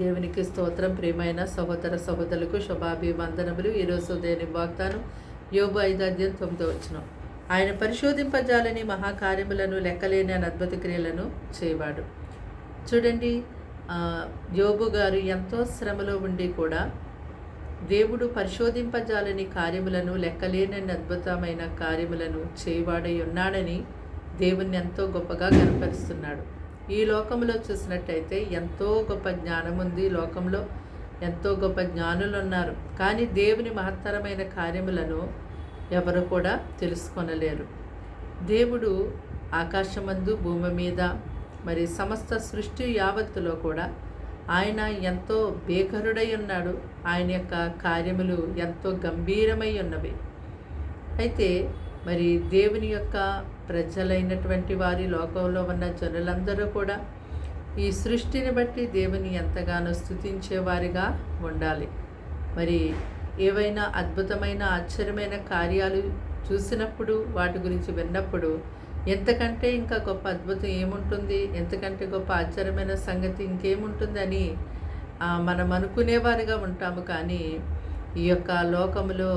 దేవునికి స్తోత్రం. ప్రియమైన సహోదర సహోదరులకు శుభాభివందనములు. ఈరోజు ఉదయాన్ని వాగ్దానం యోబు 5:9. ఆయన పరిశోధింపజాలని మహాకార్యములను లెక్కలేని అద్భుత క్రియలను చేయవాడు. చూడండి, యోబు గారు ఎంతో శ్రమలో ఉండి కూడా దేవుడు పరిశోధింపజాలని కార్యములను లెక్కలేని అద్భుతమైన కార్యములను చేయవాడై ఉన్నాడని దేవుణ్ణి ఎంతో గొప్పగా కనపరుస్తున్నాడు. ఈ లోకంలో చూసినట్టయితే ఎంతో గొప్ప జ్ఞానం ఉంది. లోకంలో ఎంతో గొప్ప జ్ఞానులు ఉన్నారు. కానీ దేవుని మహత్తరమైన కార్యములను ఎవరు కూడా తెలుసుకొనలేరు. దేవుడు ఆకాశమందు భూమి మీద మరి సమస్త సృష్టి యావత్తులో కూడా ఆయన ఎంతో భీకరుడై ఉన్నాడు. ఆయన యొక్క కార్యములు ఎంతో గంభీరమై ఉన్నవి. అయితే మరి దేవుని యొక్క ప్రజలైనటువంటి వారి లోకంలో ఉన్న జనులందరూ కూడా ఈ సృష్టిని బట్టి దేవుని ఎంతగానో స్తుతించేవారిగా ఉండాలి. మరి ఏవైనా అద్భుతమైన ఆశ్చర్యమైన కార్యాలు చూసినప్పుడు, వాటి గురించి విన్నప్పుడు ఎంతకంటే ఇంకా గొప్ప అద్భుతం ఏముంటుంది, ఎంతకంటే గొప్ప ఆశ్చర్యమైన సంగతి ఇంకేముంటుందని మనం అనుకునేవారిగా ఉంటాము. కానీ ఈ యొక్క లోకములో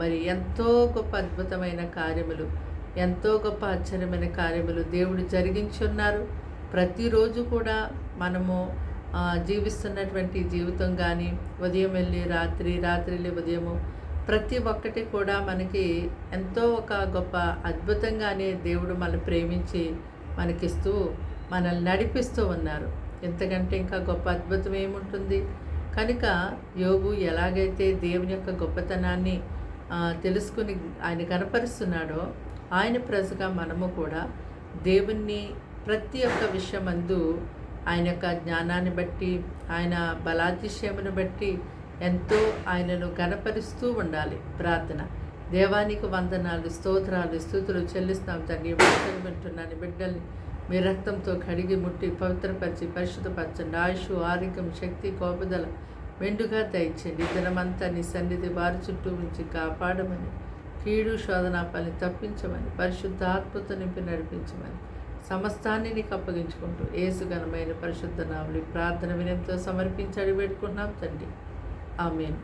మరి ఎంతో గొప్ప అద్భుతమైన కార్యములు, ఎంతో గొప్ప ఆశ్చర్యమైన కార్యములు దేవుడు జరిగించున్నారు. ప్రతిరోజు కూడా మనము జీవిస్తున్నటువంటి జీవితం కానీ, ఉదయం వెళ్ళి రాత్రి వెళ్ళి ఉదయము, ప్రతి ఒక్కటి కూడా మనకి ఎంతో ఒక గొప్ప అద్భుతంగానే దేవుడు మనల్ని ప్రేమించి మనకిస్తూ మనల్ని నడిపిస్తూ ఉన్నారు. ఎంతకంటే ఇంకా గొప్ప అద్భుతం ఏముంటుంది? కనుక యోబు ఎలాగైతే దేవుని యొక్క గొప్పతనాన్ని తెలుసుకుని ఆయన కనపరుస్తున్నాడో, ఆయన ప్రజగా మనము కూడా దేవుణ్ణి ప్రతి ఒక్క విషయమందు ఆయన యొక్క జ్ఞానాన్ని బట్టి, ఆయన బలాతిశయమును బట్టి ఎంతో ఆయనను కనపరుస్తూ ఉండాలి. ప్రార్థన. దేవానికి వందనాలు, స్తోత్రాలు, స్తుతులు చెల్లిస్తాం తండ్రి. వార్తలు వింటున్నాను బిడ్డల్ని మీ రక్తంతో కడిగి ముట్టి పవిత్రపరిచి పరిశుద్ధపరచండి. ఆయుష్, ఆరోగ్యం, శక్తి, కోపదల మెండుగా దయచేయండి. దినమంతా నీ సన్నిధి వారి చుట్టూ ఉంచి కాపాడమని, కీడు శోధనాపాలని తప్పించమని, పరిశుద్ధ ఆత్మతో నింపి నడిపించమని సమస్తాన్ని నీకు అప్పగించుకుంటూ యేసు ఘనమైన పరిశుద్ధ నామములో ప్రార్థన వినయంతో సమర్పించి అడిగి పెట్టుకున్నాం తండ్రి. ఆమేన్.